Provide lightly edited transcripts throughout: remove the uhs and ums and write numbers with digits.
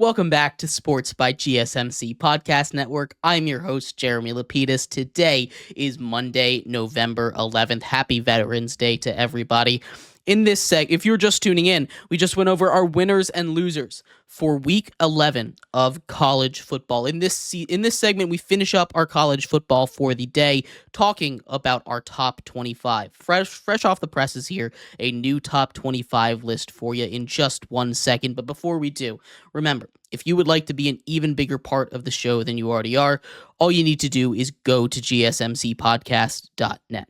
Welcome back to Sports by GSMC Podcast Network. I'm your host, Jeremy Lapidus. Today is Monday, November 11th. Happy Veterans Day to everybody. In this if you're just tuning in, we just went over our winners and losers for Week 11 of college football. In this segment, we finish up our college football for the day, talking about our top 25. Fresh off the presses here, a new top 25 list for you in just 1 second. But before we do, remember, if you would like to be an even bigger part of the show than you already are, all you need to do is go to gsmcpodcast.net.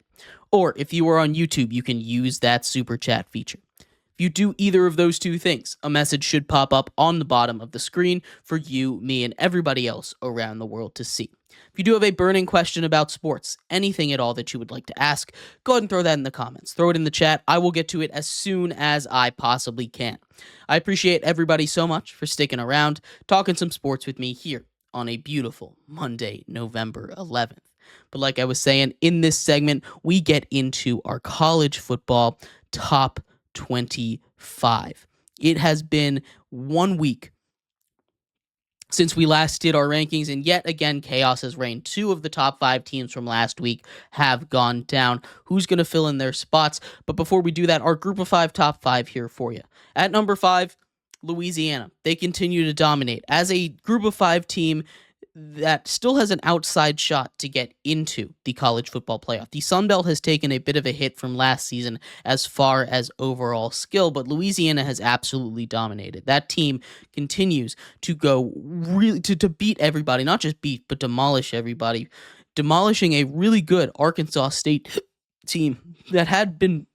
Or if you are on YouTube, you can use that super chat feature. If you do either of those two things, a message should pop up on the bottom of the screen for you, me, and everybody else around the world to see. If you do have a burning question about sports, anything at all that you would like to ask, go ahead and throw that in the comments. Throw it in the chat. I will get to it as soon as I possibly can. I appreciate everybody so much for sticking around, talking some sports with me here on a beautiful Monday, November 11th. But like I was saying, in this segment, we get into our college football top 25. It has been 1 week since we last did our rankings, and yet again, chaos has reigned. 2 of the top 5 teams from last week have gone down. Who's going to fill in their spots? But before we do that, our group of 5 top 5 here for you. At number 5, Louisiana. They continue to dominate. As a group of 5 team that still has an outside shot to get into the college football playoff. The Sun Belt has taken a bit of a hit from last season as far as overall skill, but Louisiana has absolutely dominated. That team continues to go really to beat everybody, not just beat, but demolish everybody, demolishing a really good Arkansas State team that had been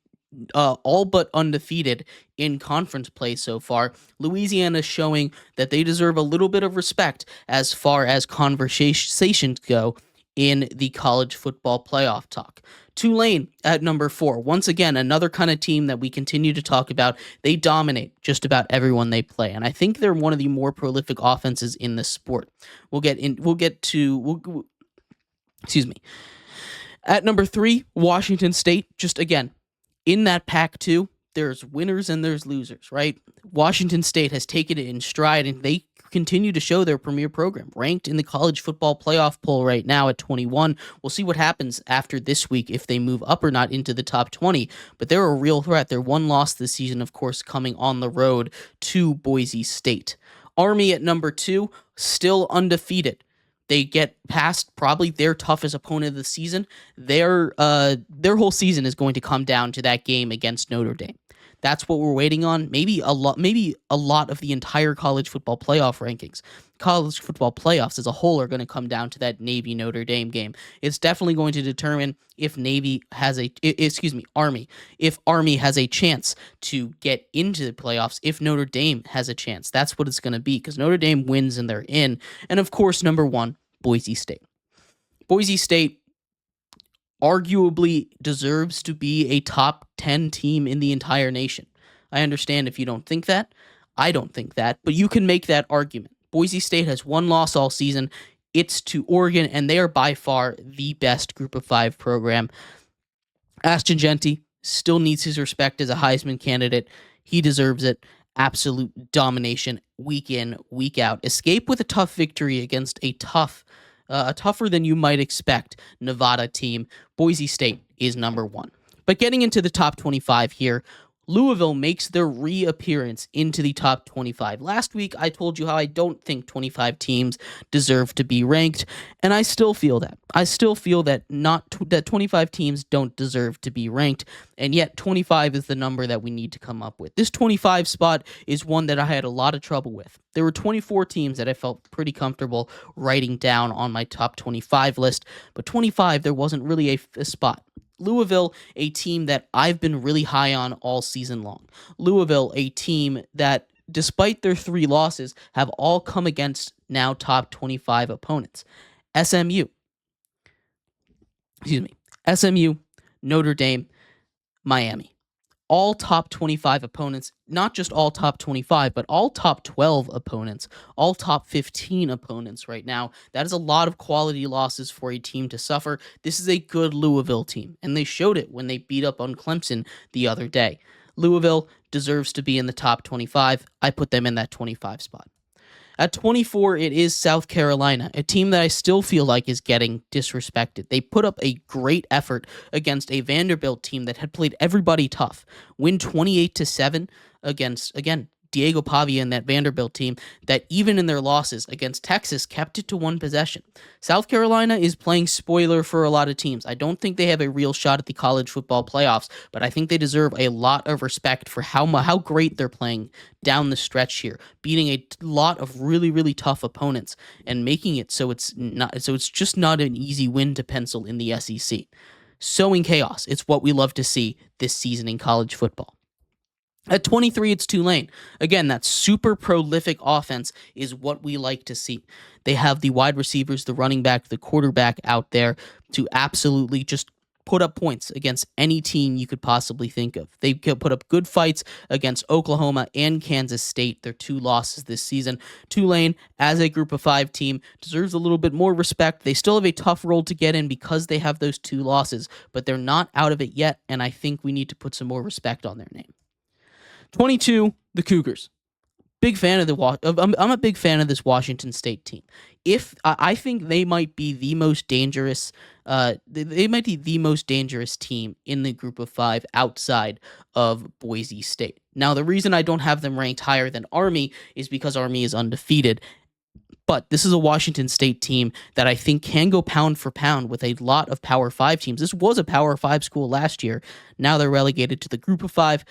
all but undefeated in conference play so far. Louisiana showing that they deserve a little bit of respect as far as conversations go in the college football playoff talk. Tulane at number 4. Once again, another kind of team that we continue to talk about. They dominate just about everyone they play, and I think they're one of the more prolific offenses in the sport. Excuse me. At number 3, Washington State. Just again, in that pack too, there's winners and there's losers, right? Washington State has taken it in stride, and they continue to show their premier program, ranked in the college football playoff poll right now at 21. We'll see what happens after this week if they move up or not into the top 20, but they're a real threat. They're one loss this season, of course, coming on the road to Boise State. Army at number 2, still undefeated. They get past probably their toughest opponent of the season. Their whole season is going to come down to that game against Notre Dame. That's what we're waiting on. Maybe a lot of the entire college football playoff rankings. College football playoffs as a whole are going to come down to that Navy Notre Dame game. It's definitely going to determine if Army. If Army has a chance to get into the playoffs, if Notre Dame has a chance. That's what it's going to be, because Notre Dame wins and they're in. And of course, number 1, Boise State. Boise State arguably deserves to be a top 10 team in the entire nation. I understand if you don't think that. I don't think that, but you can make that argument. Boise State has 1 loss all season. It's to Oregon, and they are by far the best group of 5 program. Ashton Jeanty still needs his respect as a Heisman candidate. He deserves it. Absolute domination week in, week out. Escape with a tough victory against a tougher than you might expect Nevada team. Boise State is number 1. But getting into the top 25 here, Louisville makes their reappearance into the top 25. Last week, I told you how I don't think 25 teams deserve to be ranked, and I still feel that. I still feel that that 25 teams don't deserve to be ranked, and yet 25 is the number that we need to come up with. This 25 spot is one that I had a lot of trouble with. There were 24 teams that I felt pretty comfortable writing down on my top 25 list, but 25, there wasn't really a spot. Louisville, a team that I've been really high on all season long. Louisville, a team that, despite their 3 losses, have all come against now top 25 opponents. SMU, Notre Dame, Miami. All top 25 opponents, not just all top 25, but all top 12 opponents, all top 15 opponents right now. That is a lot of quality losses for a team to suffer. This is a good Louisville team, and they showed it when they beat up on Clemson the other day. Louisville deserves to be in the top 25. I put them in that 25 spot. At 24, it is South Carolina, a team that I still feel like is getting disrespected. They put up a great effort against a Vanderbilt team that had played everybody tough. Win 28-7 against, again, Diego Pavia and that Vanderbilt team that even in their losses against Texas kept it to one possession. South Carolina is playing spoiler for a lot of teams. I don't think they have a real shot at the college football playoffs, but I think they deserve a lot of respect for how great they're playing down the stretch here, beating a lot of really, really tough opponents and making it so it's just not an easy win to pencil in the SEC. Sowing chaos. It's what we love to see this season in college football. At 23, it's Tulane. Again, that super prolific offense is what we like to see. They have the wide receivers, the running back, the quarterback out there to absolutely just put up points against any team you could possibly think of. They could put up good fights against Oklahoma and Kansas State, their two losses this season. Tulane, as a group of 5 team, deserves a little bit more respect. They still have a tough role to get in because they have those 2 losses, but they're not out of it yet, and I think we need to put some more respect on their name. 22, the Cougars. Big fan of I'm a big fan of this Washington State team. I think they might be the most dangerous, they might be the most dangerous team in the group of 5 outside of Boise State. Now, the reason I don't have them ranked higher than Army is because Army is undefeated. But this is a Washington State team that I think can go pound for pound with a lot of Power 5 teams. This was a Power 5 school last year. Now they're relegated to the group of 5.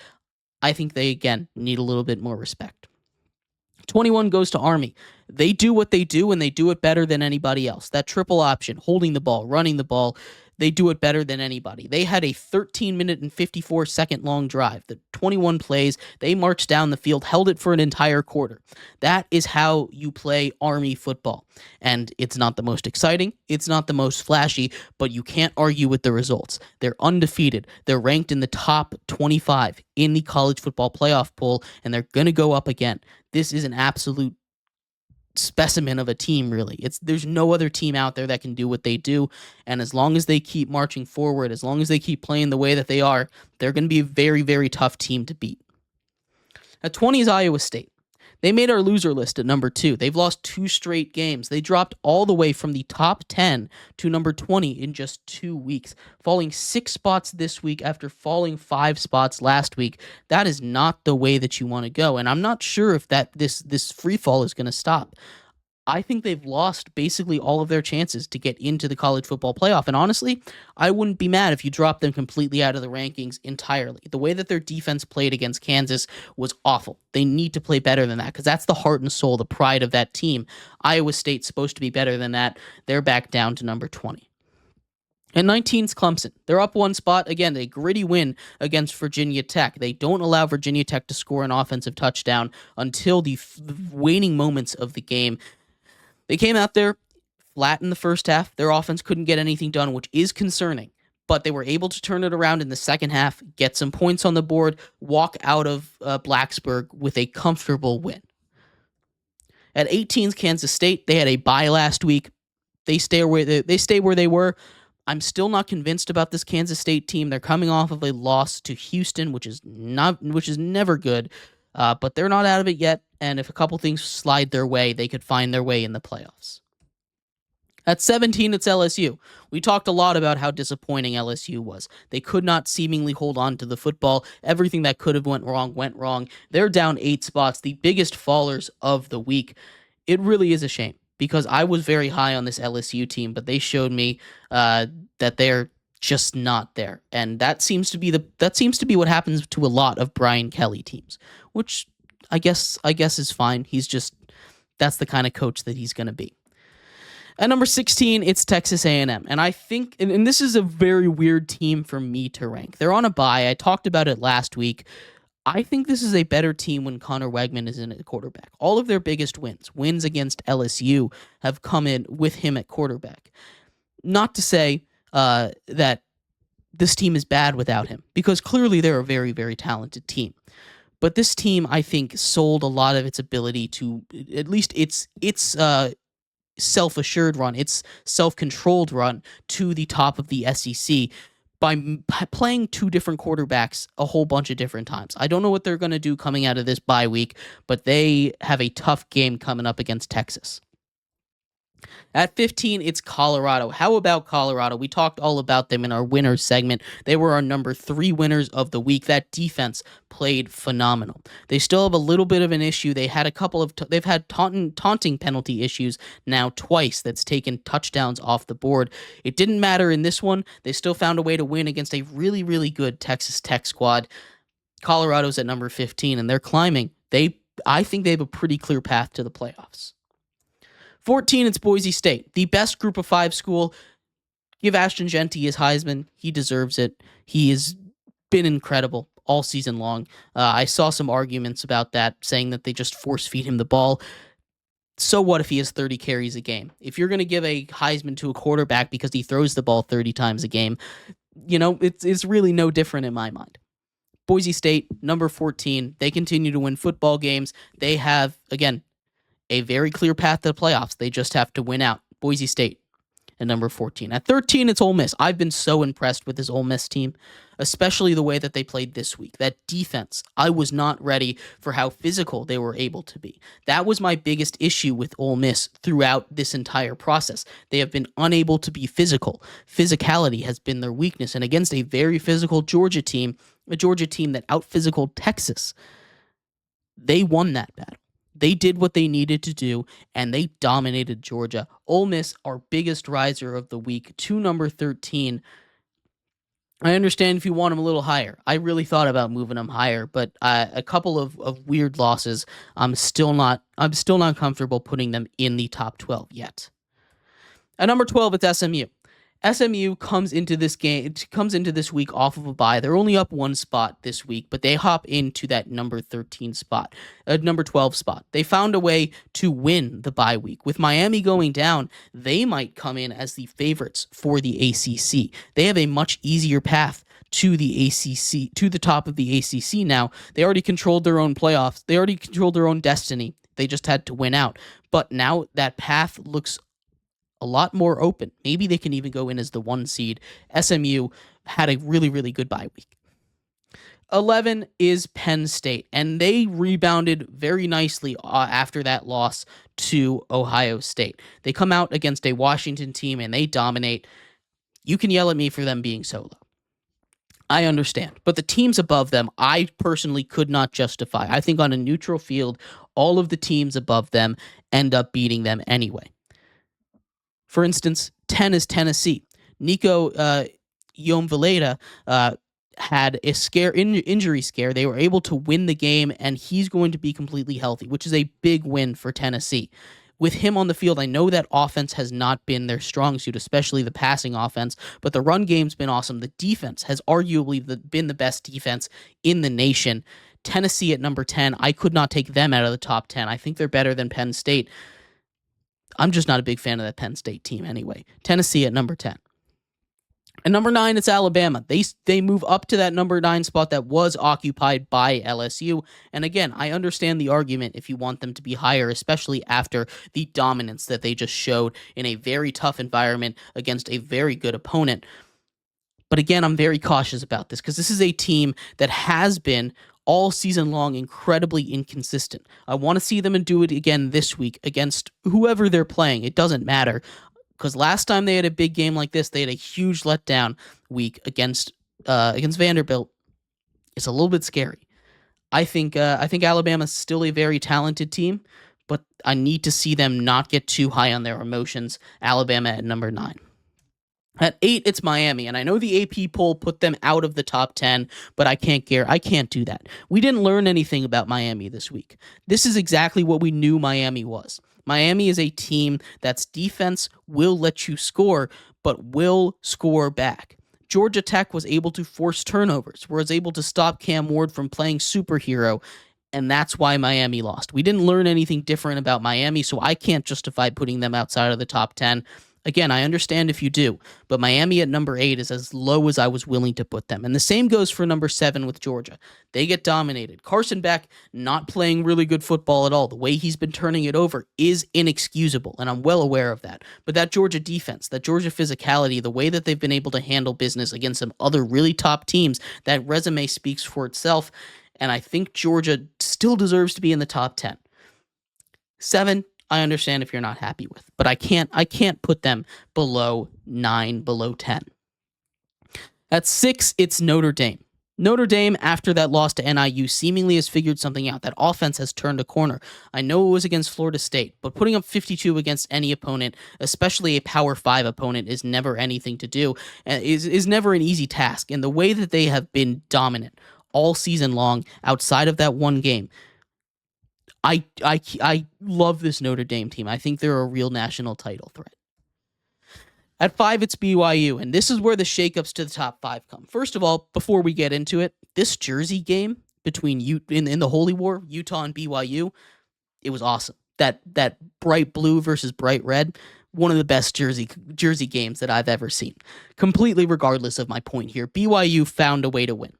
I think they, again, need a little bit more respect. 21 goes to Army. They do what they do, and they do it better than anybody else. That triple option, holding the ball, running the ball, they do it better than anybody. They had a 13-minute and 54-second long drive. The 21 plays, they marched down the field, held it for an entire quarter. That is how you play Army football. And it's not the most exciting, it's not the most flashy, but you can't argue with the results. They're undefeated. They're ranked in the top 25 in the college football playoff poll, and they're going to go up again. This is an absolute specimen of a team, really. There's no other team out there that can do what they do, and as long as they keep marching forward, as long as they keep playing the way that they are, they're going to be a very, very tough team to beat. At 20 is Iowa State. They made our loser list at number 2. They've lost 2 straight games. They dropped all the way from the top 10 to number 20 in just 2 weeks, falling 6 spots this week after falling 5 spots last week. That is not the way that you want to go, and I'm not sure if this free fall is going to stop. I think they've lost basically all of their chances to get into the college football playoff. And honestly, I wouldn't be mad if you dropped them completely out of the rankings entirely. The way that their defense played against Kansas was awful. They need to play better than that because that's the heart and soul, the pride of that team. Iowa State's supposed to be better than that. They're back down to number 20. And 19's Clemson. They're up 1 spot. Again, a gritty win against Virginia Tech. They don't allow Virginia Tech to score an offensive touchdown until the waning moments of the game. They came out there flat in the first half. Their offense couldn't get anything done, which is concerning. But they were able to turn it around in the second half, get some points on the board, walk out of Blacksburg with a comfortable win. At 18's Kansas State, they had a bye last week. They stay where they were. I'm still not convinced about this Kansas State team. They're coming off of a loss to Houston, which is never good. But they're not out of it yet, and if a couple things slide their way, they could find their way in the playoffs. At 17, it's LSU. We talked a lot about how disappointing LSU was. They could not seemingly hold on to the football. Everything that could have went wrong. They're down 8 spots, the biggest fallers of the week. It really is a shame, because I was very high on this LSU team, but they showed me that they're just not there, and that seems to be what happens to a lot of Brian Kelly teams, which I guess is fine. That's the kind of coach that he's going to be. At number 16, it's Texas A&M, and I think, and this is a very weird team for me to rank. They're on a bye. I talked about it last week. I think this is a better team when Connor Wegman is in at quarterback. All of their biggest wins against LSU, have come in with him at quarterback. Not to say that this team is bad without him, because clearly they're a very, very talented team. But this team, I think, sold a lot of its ability to, at least its self-assured run, its self-controlled run to the top of the SEC playing two different quarterbacks a whole bunch of different times. I don't know what they're going to do coming out of this bye week, but they have a tough game coming up against Texas. At 15, it's Colorado. How about Colorado? We talked all about them in our winners segment. They were our number 3 winners of the week. That defense played phenomenal. They still have a little bit of an issue. They had a couple of they've had taunting penalty issues now twice that's taken touchdowns off the board. It didn't matter in this one. They still found a way to win against a really, really good Texas Tech squad. Colorado's at number 15, and they're climbing. I think they have a pretty clear path to the playoffs. 14, it's Boise State, the best group of 5 school. Give Ashton Jeanty his Heisman. He deserves it. He has been incredible all season long. I saw some arguments about that, saying that they just force-feed him the ball. So what if he has 30 carries a game? If you're going to give a Heisman to a quarterback because he throws the ball 30 times a game, it's really no different in my mind. Boise State, number 14. They continue to win football games. They have, again, a very clear path to the playoffs. They just have to win out. Boise State at number 14. At 13, it's Ole Miss. I've been so impressed with this Ole Miss team, especially the way that they played this week. That defense, I was not ready for how physical they were able to be. That was my biggest issue with Ole Miss throughout this entire process. They have been unable to be physical. Physicality has been their weakness, and against a very physical Georgia team, a Georgia team that out-physicaled Texas, they won that battle. They did what they needed to do, and they dominated Georgia. Ole Miss, our biggest riser of the week, to number 13. I understand if you want them a little higher. I really thought about moving them higher, but a couple of weird losses. I'm still not comfortable putting them in the top 12 yet. At number 12, it's SMU. SMU comes into this week off of a bye. They're only up 1 spot this week, but they hop into that number 13 spot, number 12 spot. They found a way to win the bye week. With Miami going down, they might come in as the favorites for the ACC. They have a much easier path to the ACC, to the top of the ACC now. They already controlled their own playoffs. They already controlled their own destiny. They just had to win out. But now that path looks a lot more open. Maybe they can even go in as the 1 seed. SMU had a really, really good bye week. 11 is Penn State, and they rebounded very nicely after that loss to Ohio State. They come out against a Washington team, and they dominate. You can yell at me for them being so low. I understand. But the teams above them, I personally could not justify. I think on a neutral field, all of the teams above them end up beating them anyway. For instance, 10 is Tennessee. Nico Iomvaleda had a injury scare. They were able to win the game, and he's going to be completely healthy, which is a big win for Tennessee. With him on the field, I know that offense has not been their strong suit, especially the passing offense, but the run game's been awesome. The defense has arguably been the best defense in the nation. Tennessee at number 10, I could not take them out of the top 10. I think they're better than Penn State. I'm just not a big fan of that Penn State team anyway. Tennessee at number 10. And number 9, it's Alabama. They move up to that number 9 spot that was occupied by LSU. And again, I understand the argument if you want them to be higher, especially after the dominance that they just showed in a very tough environment against a very good opponent. But again, I'm very cautious about this because this is a team that has been all season long incredibly inconsistent. I want to see them and do it again this week against whoever they're playing. It doesn't matter, because last time they had a big game like this, they had a huge letdown week against Vanderbilt. It's a little bit scary. I think Alabama's still a very talented team, but I need to see them not get too high on their emotions. Alabama at number 9. At 8, it's Miami, and I know the AP poll put them out of the top 10, but I can't do that. We didn't learn anything about Miami this week. This is exactly what we knew Miami was. Miami is a team that's defense will let you score, but will score back. Georgia Tech was able to force turnovers, was able to stop Cam Ward from playing superhero, and that's why Miami lost. We didn't learn anything different about Miami, so I can't justify putting them outside of the top 10. Again, I understand if you do, but Miami at number 8 is as low as I was willing to put them. And the same goes for number 7 with Georgia. They get dominated. Carson Beck not playing really good football at all. The way he's been turning it over is inexcusable, and I'm well aware of that. But that Georgia defense, that Georgia physicality, the way that they've been able to handle business against some other really top teams, that resume speaks for itself. And I think Georgia still deserves to be in the top 10. 7, I understand if you're not happy with, but I can't put them below 9, below 10. At 6, it's Notre Dame. Notre Dame, after that loss to NIU, seemingly has figured something out. That offense has turned a corner. I know it was against Florida State, but putting up 52 against any opponent, especially a Power 5 opponent, is never anything to do, is never an easy task. And the way that they have been dominant all season long, outside of that one game, I love this Notre Dame team. I think they're a real national title threat. At 5, it's BYU, and this is where the shakeups to the top 5 come. First of all, before we get into it, this Jersey game between in the Holy War, Utah and BYU, it was awesome. That bright blue versus bright red, one of the best Jersey games that I've ever seen. Completely regardless of my point here, BYU found a way to win.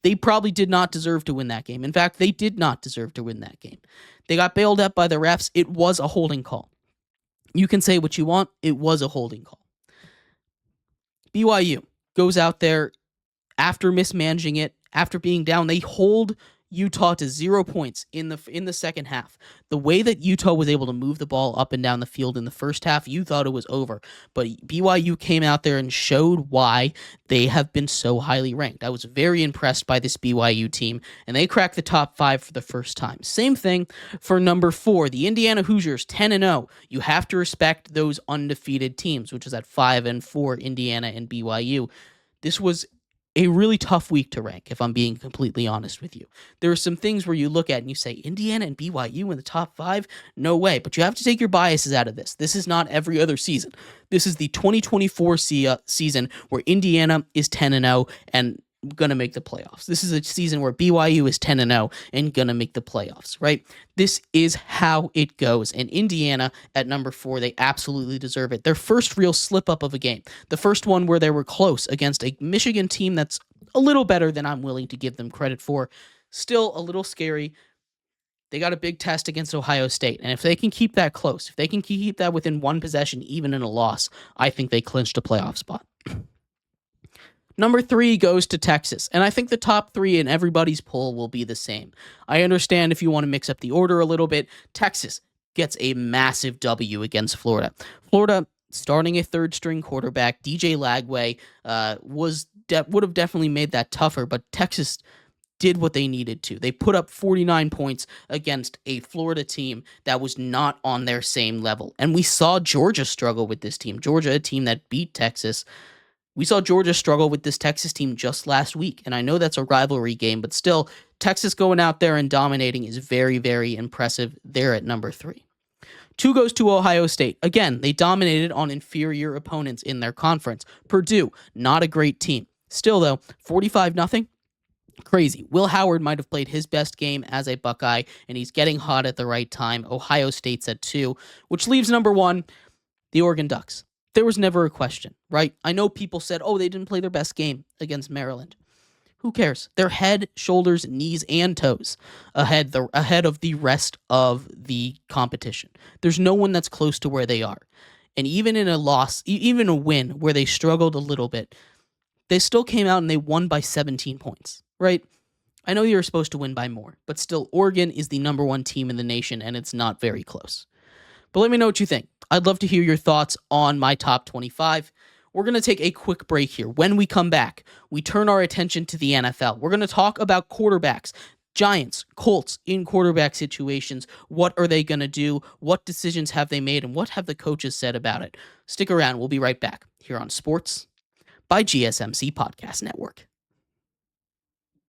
They probably did not deserve to win that game. In fact, they did not deserve to win that game. They got bailed out by the refs. It was a holding call. You can say what you want. It was a holding call. BYU goes out there after mismanaging it, after being down. They hold Utah to 0 points in the second half. The way that Utah was able to move the ball up and down the field in the first half, you thought it was over. But BYU came out there and showed why they have been so highly ranked. I was very impressed by this BYU team, and they cracked the top 5 for the first time. Same thing for number 4, the Indiana Hoosiers, 10-0. You have to respect those undefeated teams, which is at 5 and 4, Indiana and BYU. This was a really tough week to rank, if I'm being completely honest with you. There are some things where you look at and you say, Indiana and BYU in the top 5? No way. But you have to take your biases out of this. This is not every other season. This is the 2024 season where Indiana is 10-0 and going to make the playoffs. This is a season where BYU is 10-0 and going to make the playoffs, right? This is how it goes. And Indiana at number 4, they absolutely deserve it. Their first real slip up of a game. The first one where they were close against a Michigan team that's a little better than I'm willing to give them credit for. Still a little scary. They got a big test against Ohio State. And if they can keep that close, if they can keep that within one possession, even in a loss, I think they clinched a playoff spot. Number 3 goes to Texas, and I think the top 3 in everybody's poll will be the same. I understand if you want to mix up the order a little bit. Texas gets a massive W against Florida. Florida, starting a third-string quarterback, DJ Lagway, would have definitely made that tougher, but Texas did what they needed to. They put up 49 points against a Florida team that was not on their same level, and we saw Georgia struggle with this team. Georgia, a team that beat Texas. We saw Georgia struggle with this Texas team just last week, and I know that's a rivalry game, but still, Texas going out there and dominating is very, very impressive. They're at number 3. 2 goes to Ohio State. Again, they dominated on inferior opponents in their conference. Purdue, not a great team. Still, though, 45-0. Crazy. Will Howard might have played his best game as a Buckeye, and he's getting hot at the right time. Ohio State's at 2, which leaves number 1, the Oregon Ducks. There was never a question, right? I know people said, oh, they didn't play their best game against Maryland. Who cares? They're head, shoulders, knees, and toes ahead of the rest of the competition. There's no one that's close to where they are. And even in a loss, even a win where they struggled a little bit, they still came out and they won by 17 points, right? I know you're supposed to win by more, but still, Oregon is the number 1 team in the nation, and it's not very close. But let me know what you think. I'd love to hear your thoughts on my top 25. We're going to take a quick break here. When we come back, we turn our attention to the NFL. We're going to talk about quarterbacks, Giants, Colts in quarterback situations. What are they going to do? What decisions have they made? And what have the coaches said about it? Stick around. We'll be right back here on Sports by GSMC Podcast Network.